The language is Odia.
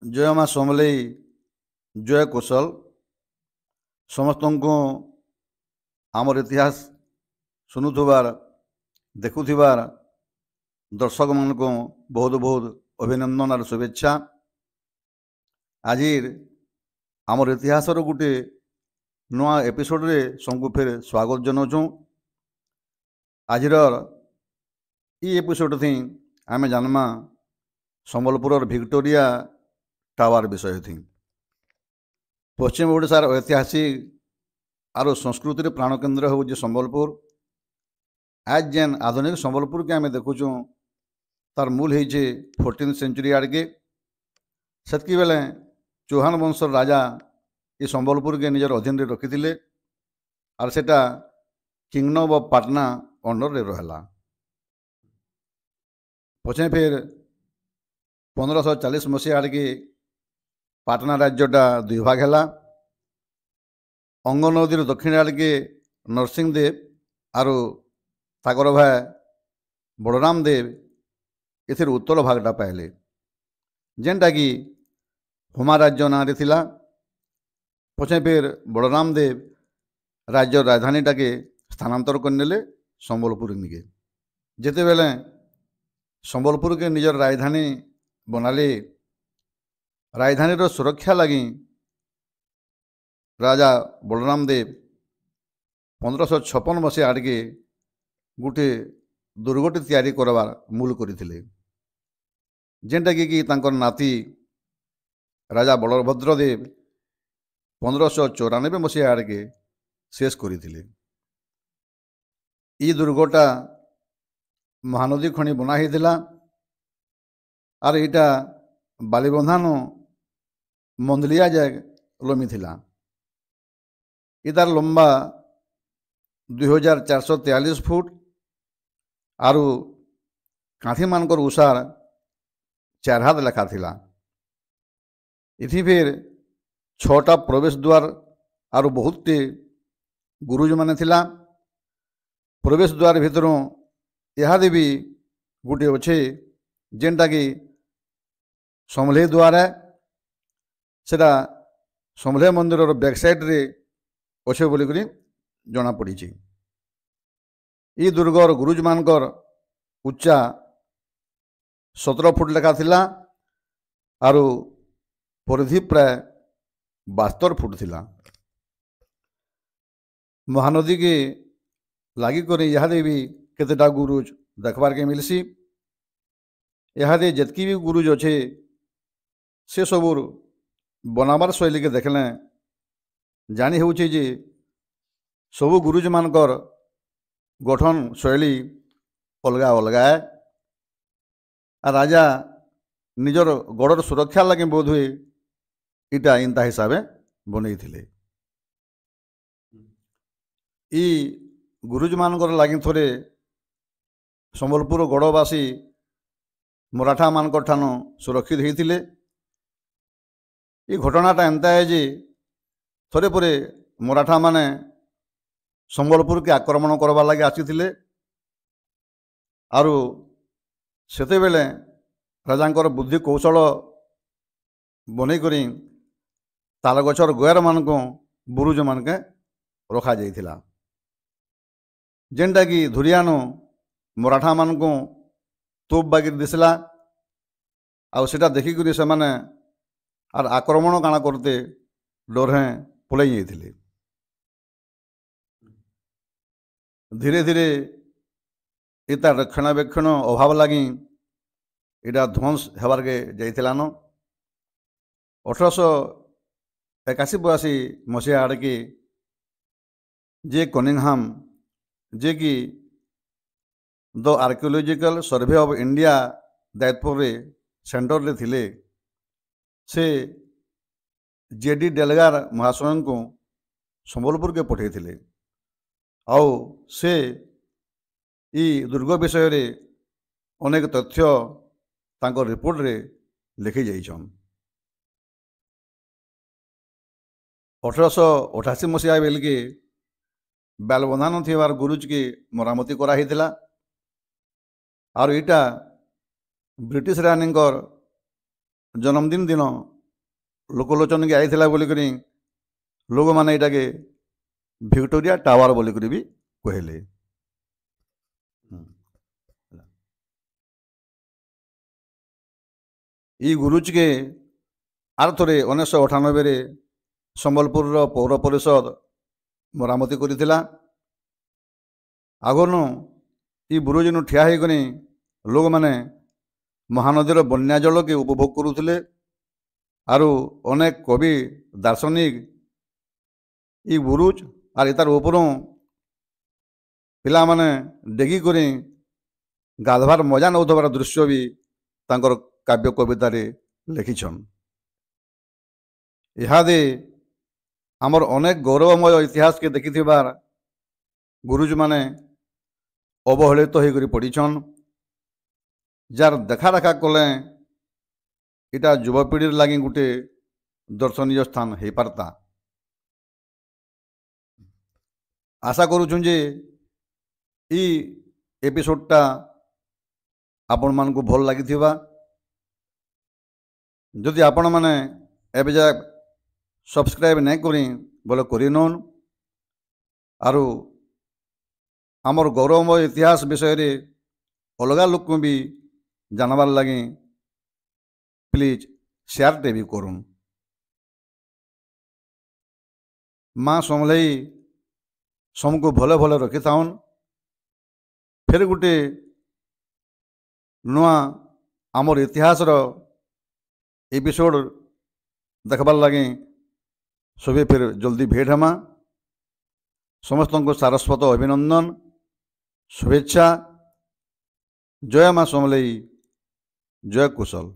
ଜୟ ମା ସମଲେଇ, ଜୟ କୁଶଲ। ସମସ୍ତଙ୍କୁ ଆମର ଇତିହାସ ଶୁଣୁଥିବାର ଦେଖୁଥିବାର ଦର୍ଶକମାନଙ୍କୁ ବହୁତ ବହୁତ ଅଭିନନ୍ଦନ ଆର ଶୁଭେଚ୍ଛା। ଆଜିର ଆମର ଇତିହାସର ଗୋଟେ ନୂଆ ଏପିସୋଡ଼ରେ ସମସ୍ତଙ୍କୁ ଫେର ସ୍ୱାଗତ ଜଣାଉଛୁଁ। ଆଜିର ଇ ଏପିସୋଡ଼ ଥି ଆମେ ଜାନ୍ମା ସମ୍ବଲପୁରର ଭିକ୍ଟୋରିଆ ଟାୱାର ବିଷୟ थी। ପଶ୍ଚିମ ଓଡ଼ିଶାର ଐତିହାସିକ ଆରୁ ସଂସ୍କୃତିର ପ୍ରାଣକେନ୍ଦ୍ର ହେଉଛି ସମ୍ବଲପୁର। ଆଜ ଯେନ୍ ଆଧୁନିକ ସମ୍ବଲପୁରକେ ଆମେ ଦେଖୁଛୁଁ ତାର ମୂଲ ହେଇଛେ 14th ସେଞ୍ଚୁରୀ ଆଡ଼କେ। ସେତିକି ବେଲେ ଚୌହାନ ବଂଶର ରାଜା ଏ ସମ୍ବଲପୁରକେ ନିଜର ଅଧୀନରେ ରଖିଥିଲେ ଆର୍ ସେଟା କିଙ୍ଗଡମ୍ ଅଫ୍ ପାଟନା ଅଣ୍ଡରରେ ରହଲା। ପଛେ ଫେର 1540 ମସିହା ଆଡ଼କେ ପାଟନା ରାଜ୍ୟଟା ଦୁଇ ଭାଗ ହେଲା। ଅଙ୍ଗ ନଦୀର ଦକ୍ଷିଣ ଆଡ଼କେ ନରସିଂହଦେବ ଆରୁ ତାଙ୍କର ଭାଇ ବଳରାମ ଦେବ ଏଥିର ଉତ୍ତର ଭାଗଟା ପାଇଲେ, ଯେନ୍ଟାକି ହୁମା ରାଜ୍ୟ ନାଁରେ ଥିଲା। ପଛେ ଫେର ବଳରାମ ଦେବ ରାଜ୍ୟର ରାଜଧାନୀଟାକେ ସ୍ଥାନାନ୍ତର କରିନେଲେ ସମ୍ବଲପୁର ନିକେ। ଯେତେବେଲେ ସମ୍ବଲପୁରକେ ନିଜର ରାଜଧାନୀ ବନାଲେ, ରାଜଧାନୀର ସୁରକ୍ଷା ଲାଗି ରାଜା ବଳରାମ ଦେବ 1556 ମସିହା ଆଡ଼କେ ଗୋଟେ ଦୁର୍ଗଟେ ତିଆରି କରବାର ମୂଲ କରିଥିଲେ, ଯେନ୍ଟାକି ତାଙ୍କର ନାତି ରାଜା ବଳଭଦ୍ର ଦେବ 1594 ମସିହା ଆଡ଼କେ ଶେଷ କରିଥିଲେ। ଇ ଦୁର୍ଗଟା ମହାନଦୀ ଖଣି ବନା ହେଇଥିଲା ଆର୍ ଏଇଟା ବାଲିବନ୍ଧାନୁ ମନ୍ଦଲିଆ ଯାଏ ଲମିଥିଲା। ଇତାର ଲମ୍ବା 2443 ଫୁଟ ଆରୁ କାନ୍ଥିମାନଙ୍କର ଉଷାର 4 ହାତ ଲେଖା ଥିଲା। ଏଥି ଫେର 6ଟା ପ୍ରବେଶ ଦ୍ୱାର ଆରୁ ବହୁତଟି ଗୁରୁଜମାନେ ଥିଲା। ପ୍ରବେଶ ଦ୍ୱାର ଭିତରୁ ଏହାଦେ ବି ଗୋଟେ ଅଛେ ଯେନ୍ଟାକି ସମଲେଇ ଦ୍ୱାର। ସେଟା ସମଲେଇ ମନ୍ଦିରର ବ୍ୟାକ୍ ସାଇଡ଼ରେ ଅଛେ ବୋଲିକରି ଜଣାପଡ଼ିଛି। ଇ ଦୁର୍ଗର ଗୁରୁଜମାନଙ୍କର ଉଚ୍ଚା 17 ଫୁଟ ଲେଖା ଥିଲା ଆରୁ ପରିଧି ପ୍ରାୟ 72 ଫୁଟ ଥିଲା। ମହାନଦୀକେ ଲାଗିକରି ଇହାଦେ ବି କେତେଟା ଗୁରୁଜ ଦେଖବାର୍କେ ମିଲ୍ସି। ଇହାଦେ ଯେତ୍କି ବି ଗୁରୁଜ ଅଛେ ସେ ସବୁର ବନାବାର ଶୈଳୀକେ ଦେଖିଲେ ଜାଣି ହେଉଛେ ଯେ ସବୁ ଗୁରୁଜମାନଙ୍କର ଗଠନ ଶୈଳୀ ଅଲଗା ଅଲଗା। ଆର୍ ରାଜା ନିଜର ଗଡ଼ର ସୁରକ୍ଷା ଲାଗି ବୋଧ ହୁଏ ଇଟା ଏନ୍ତା ହିସାବେ ବନେଇଥିଲେ। ଇ ଗୁରୁଜମାନଙ୍କର ଲାଗି ଥରେ ସମ୍ବଲପୁର ଗଡ଼ବାସୀ ମରାଠାମାନଙ୍କର ଠାନୁ ସୁରକ୍ଷିତ ହେଇଥିଲେ। ଇ ଘଟଣାଟା ଏନ୍ତା ହେ ଯେ ଥରେ ପରେ ମରାଠାମାନେ ସମ୍ବଲପୁରକେ ଆକ୍ରମଣ କରବାର୍ ଲାଗି ଆସିଥିଲେ ଆରୁ ସେତେବେଳେ ରାଜାଙ୍କର ବୁଦ୍ଧି କୌଶଳ ବନେଇକରି ତାଲଗଛର ଗୟାରମାନଙ୍କୁ ବୁରୁଜମାନକେ ରଖାଯାଇଥିଲା, ଯେନ୍ଟାକି ଧୁରିଆନୁ ମରାଠାମାନଙ୍କୁ ତୋପ ବାଗିର ଦିଶିଲା। ଆଉ ସେଟା ଦେଖିକରି ସେମାନେ ଆର୍ ଆକ୍ରମଣ କାଣା କରତେ ଡରେଁ ପଳେଇ ଯାଇଥିଲେ। ଧୀରେ ଧୀରେ ଏତା ରକ୍ଷଣାବେକ୍ଷଣ ଅଭାବ ଲାଗି ଏଇଟା ଧ୍ୱଂସ ହେବାର୍କେ ଯାଇଥିଲାନ। 1881 ମସିହା ଆଡ଼କେ ଯେ କନିଂହାମ୍, ଯେ କି ଦ ଆର୍କିଓଲୋଜିକାଲ ସର୍ଭେ ଅଫ୍ ଇଣ୍ଡିଆ ଦାୟିତ୍ୱରେ ସେଣ୍ଟରରେ ଥିଲେ, ସେ ଜେଡି ଡେଲଗାର ମହାଶୟଙ୍କୁ ସମ୍ବଲପୁରକେ ପଠାଇଥିଲେ। ଆଉ ସେ ଇ ଦୁର୍ଗ ବିଷୟରେ ଅନେକ ତଥ୍ୟ ତାଙ୍କ ରିପୋର୍ଟରେ ଲେଖି ଯାଇଛନ୍। 1888 ମସିହା ବେଲକେ ବାଲବନ୍ଧାନ ଥିବାର ଗୁରୁଜକେ ମରାମତି କରାହେଇଥିଲା। ଆରୁ ଇଟା ବ୍ରିଟିଶ ରାନୀଙ୍କର ଜନ୍ମଦିନ ଦିନ ଲୋକଲୋଚନକେ ଆଇଥିଲା ବୋଲିକରି ଲୋକମାନେ ଏଇଟାକେ ଭିକ୍ଟୋରିଆ ଟାୱାର ବୋଲିକରି ବି କହିଲେ। ଇ ଗୁରୁଜକେ ଆର ଥରେ 1998ରେ ସମ୍ବଲପୁରର ପୌର ପରିଷଦ ମରାମତି କରିଥିଲା। ଆଗନୁ ଇ ବୁରୁଜନୁ ଠିଆ ହେଇକରି ଲୋକମାନେ ମହାନଦୀର ବନ୍ୟା ଜଳକେ ଉପଭୋଗ କରୁଥିଲେ। ଆରୁ ଅନେକ କବି ଦାର୍ଶନିକ ଇ ବୁରୁଜ ଆର୍ ତାର ଉପରୁ ପିଲାମାନେ ଡେଗିକରି ଗାଧବାର ମଜା ନେଉଥିବାର ଦୃଶ୍ୟ ବି ତାଙ୍କର କାବ୍ୟ କବିତାରେ ଲେଖିଛନ୍। ଇହାଦେ ଆମର ଅନେକ ଗୌରବମୟ ଇତିହାସକେ ଦେଖିଥିବାର ଗୁରୁଜମାନେ ଅବହେଳିତ ହେଇକରି ପଡ଼ିଛନ୍। ଯାର ଦେଖା ରେଖା କଲେ ଇଟା ଯୁବପିଢ଼ିର ଲାଗି ଗୋଟେ ଦର୍ଶନୀୟ ସ୍ଥାନ ହେଇପାରତା। ଆଶା କରୁଛୁଁ ଯେ ଇ ଏପିସୋଡ଼ଟା ଆପଣମାନଙ୍କୁ ଭଲ ଲାଗିଥିବା। ଯଦି ଆପଣମାନେ ଏବେ ଯାଏ ସବସ୍କ୍ରାଇବ୍ ନାଇଁ କରି ବୋଲେ କରିନଉନ୍। ଆରୁ ଆମର ଗୌରବମୟ ଇତିହାସ ବିଷୟରେ ଅଲଗା ଲୋକଙ୍କୁ ବି ଜାଣବାର୍ ଲାଗି ପ୍ଲିଜ୍ ସେୟାରଟେ ବି କରୁନ୍। ମା ସମଲେଇ ସମକୁ ଭଲେ ଭଲେ ରଖିଥାଉନ୍। ଫେର୍ ଗୋଟେ ନୂଆ ଆମର ଇତିହାସର ଏପିସୋଡ଼ ଦେଖବାର୍ ଲାଗି ସବେ ଫେର୍ ଜଲ୍ଦି ଭେଟ୍ ହେମା। ସମସ୍ତଙ୍କୁ ସାରସ୍ୱତ ଅଭିନନ୍ଦନ, शुभेच्छा। जय माँ समलेई, जय कुशल।